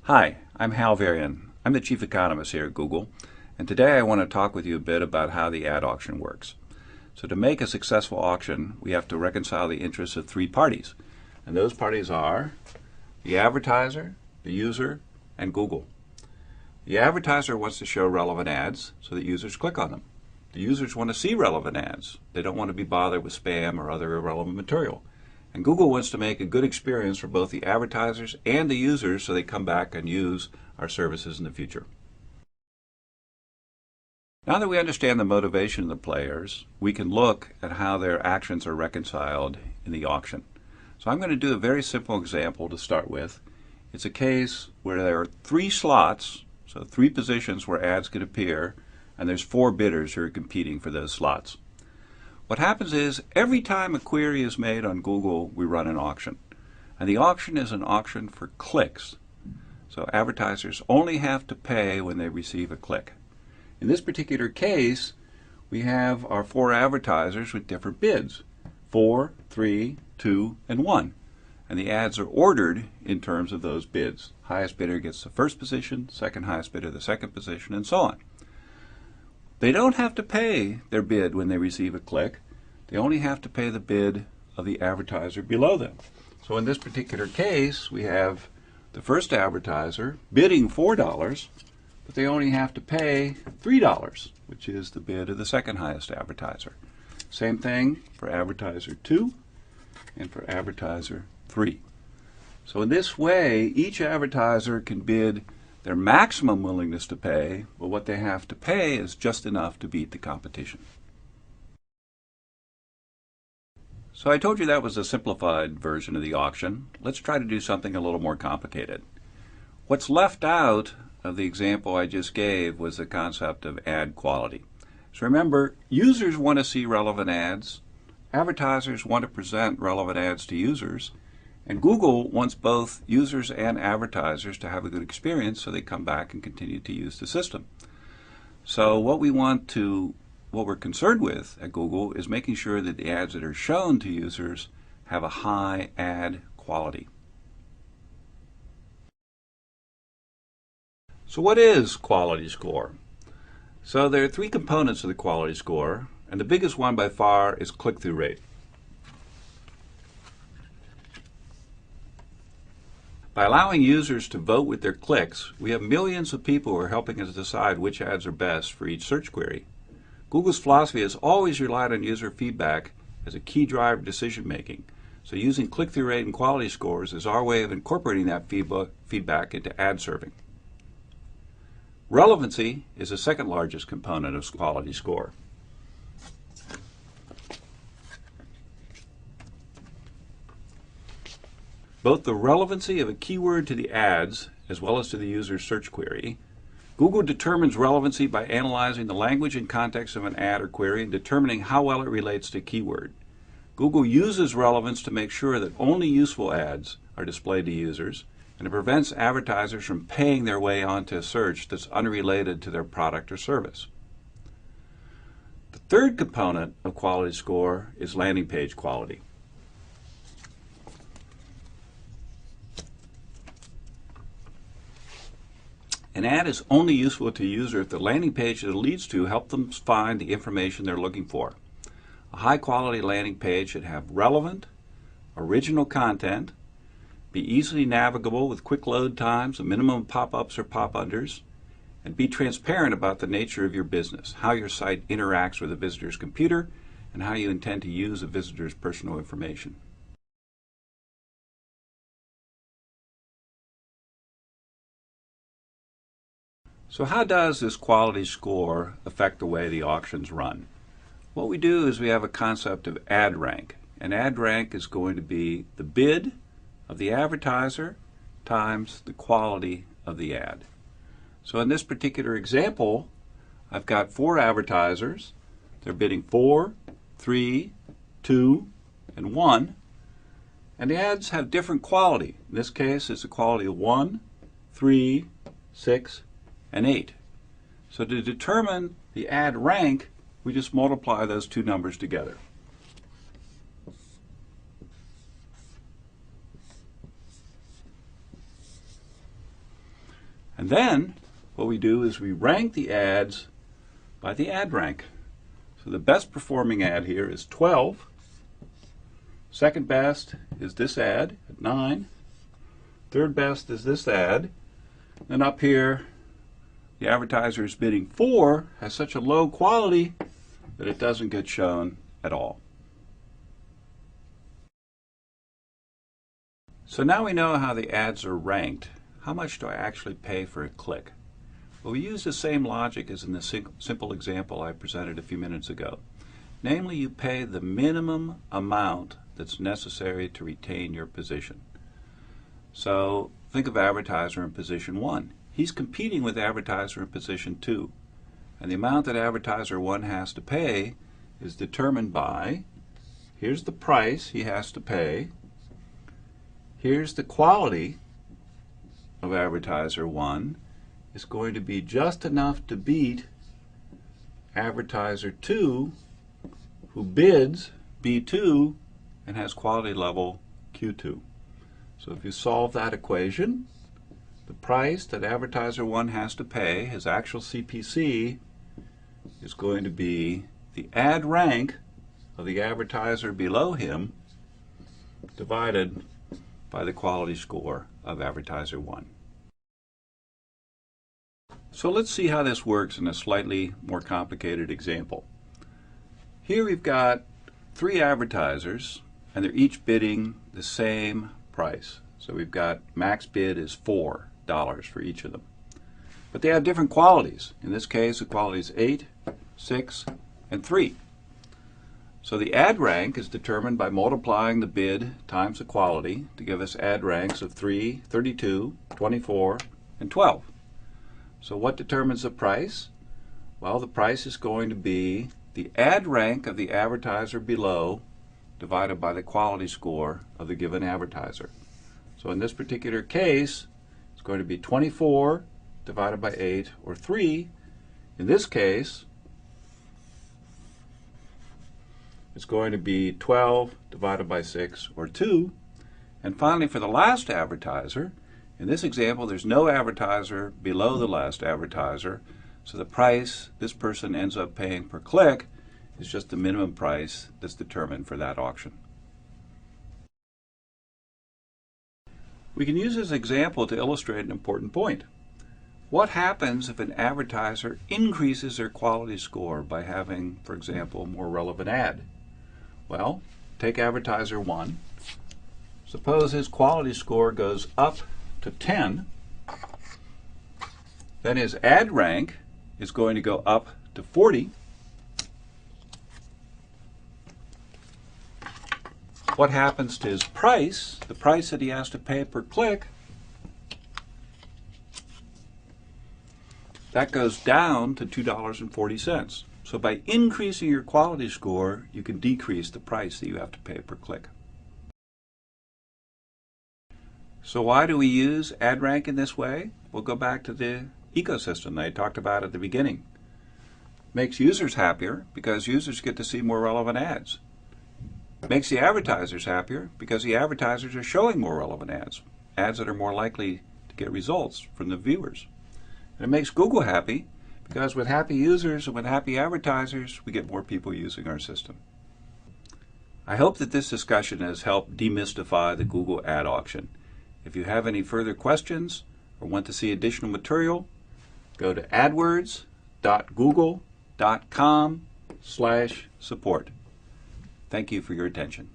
Hi, I'm houver. I'm the Chief Economist here at Google, and today I want to talk with you a bit about how the ad auction works. So to make a successful auction, we have to reconcile the interests of three parties, and those parties are the advertiser, the user, and Google. The advertiser wants to show relevant ads so that users click on them. The users want to see relevant ads. They don't want to be bothered with spam or other irrelevant material. And Google wants to make a good experience for both the advertisers and the users so they come back and use our services in the future. Now that we understand the motivation of the players, we can look at how their actions are reconciled in the auction. So I'm going to do a very simple example to start with. It's a case where there are three slots, so three positions where ads could appear, and there's four bidders who are competing for those slots. What happens is every time a query is made on Google, we run an auction. And the auction is an auction for clicks. So advertisers only have to pay when they receive a click. In this particular case, we have our four advertisers with different bids: 4, 3, 2, and 1. And the ads are ordered in terms of those bids. Highest bidder gets the first position, second highest bidder the second position, and so on. They don't have to pay their bid when they receive a click. They only have to pay the bid of the advertiser below them. So in this particular case, we have the first advertiser bidding $4, but they only have to pay $3, which is the bid of the second highest advertiser. Same thing for advertiser 2 and for advertiser 3. So in this way, each advertiser can bid their maximum willingness to pay, but what they have to pay is just enough to beat the competition. So I told you that was a simplified version of the auction. Let's try to do something a little more complicated. What's left out of the example I just gave was the concept of ad quality. So remember, users want to see relevant ads, advertisers want to present relevant ads to users, and Google wants both users and advertisers to have a good experience so they come back and continue to use the system. So what we're concerned with at Google is making sure that the ads that are shown to users have a high ad quality. So what is quality score? So there are three components of the quality score, and the biggest one by far is click-through rate. By allowing users to vote with their clicks, we have millions of people who are helping us decide which ads are best for each search query. Google's philosophy has always relied on user feedback as a key driver of decision making. So using click-through rate and quality scores is our way of incorporating that feedback into ad serving. Relevancy is the second largest component of quality score. Both the relevancy of a keyword to the ads as well as to the user's search query. Google determines relevancy by analyzing the language and context of an ad or query and determining how well it relates to keyword. Google uses relevance to make sure that only useful ads are displayed to users, and it prevents advertisers from paying their way onto a search that's unrelated to their product or service. The third component of quality score is landing page quality. An ad is only useful to a user if the landing page that it leads to helps them find the information they're looking for. A high-quality landing page should have relevant, original content, be easily navigable with quick load times, a minimum pop-ups or pop-unders, and be transparent about the nature of your business, how your site interacts with a visitor's computer, and how you intend to use a visitor's personal information. So how does this quality score affect the way the auctions run? What we do is we have a concept of ad rank. And ad rank is going to be the bid of the advertiser times the quality of the ad. So in this particular example, I've got four advertisers. They're bidding 4, 3, 2, and 1. And the ads have different quality. In this case, it's a quality of 1, 3, 6, and 8. So to determine the ad rank, we just multiply those two numbers together. And then what we do is we rank the ads by the ad rank. So the best performing ad here is 12. Second best is this ad at 9. Third best is this ad. And up here, the advertiser is bidding 4 has such a low quality that it doesn't get shown at all. So now we know how the ads are ranked. How much do I actually pay for a click? Well, we use the same logic as in the simple example I presented a few minutes ago. Namely, you pay the minimum amount that's necessary to retain your position. So think of advertiser in position 1. He's competing with advertiser in position 2. And the amount that advertiser 1 has to pay is determined by, here's the price he has to pay, here's the quality of advertiser 1, is going to be just enough to beat advertiser 2, who bids B2 and has quality level Q2. So if you solve that equation, the price that advertiser 1 has to pay, his actual CPC, is going to be the ad rank of the advertiser below him divided by the quality score of advertiser 1. So let's see how this works in a slightly more complicated example. Here we've got 3 advertisers, and they're each bidding the same price. So we've got max bid is $4 for each of them. But they have different qualities. In this case, the quality is 8, 6, and 3. So the ad rank is determined by multiplying the bid times the quality to give us ad ranks of 3, 32, 24, and 12. So what determines the price? Well, the price is going to be the ad rank of the advertiser below divided by the quality score of the given advertiser. So in this particular case, it's going to be 24 divided by 8, or 3. In this case, it's going to be 12 divided by 6, or 2. And finally, for the last advertiser, in this example, there's no advertiser below the last advertiser, so the price this person ends up paying per click is just the minimum price that's determined for that auction. We can use this example to illustrate an important point. What happens if an advertiser increases their quality score by having, for example, a more relevant ad? Well, take advertiser 1. Suppose his quality score goes up to 10. Then his ad rank is going to go up to 40. What happens to his price, the price that he has to pay per click? That goes down to $2.40. So by increasing your quality score, you can decrease the price that you have to pay per click. So why do we use ad rank in this way? We'll go back to the ecosystem that I talked about at the beginning. Makes users happier because users get to see more relevant ads. Makes the advertisers happier because the advertisers are showing more relevant ads, ads that are more likely to get results from the viewers. And it makes Google happy because with happy users and with happy advertisers, we get more people using our system. I hope that this discussion has helped demystify the Google ad auction. If you have any further questions or want to see additional material, go to adwords.google.com/support. Thank you for your attention.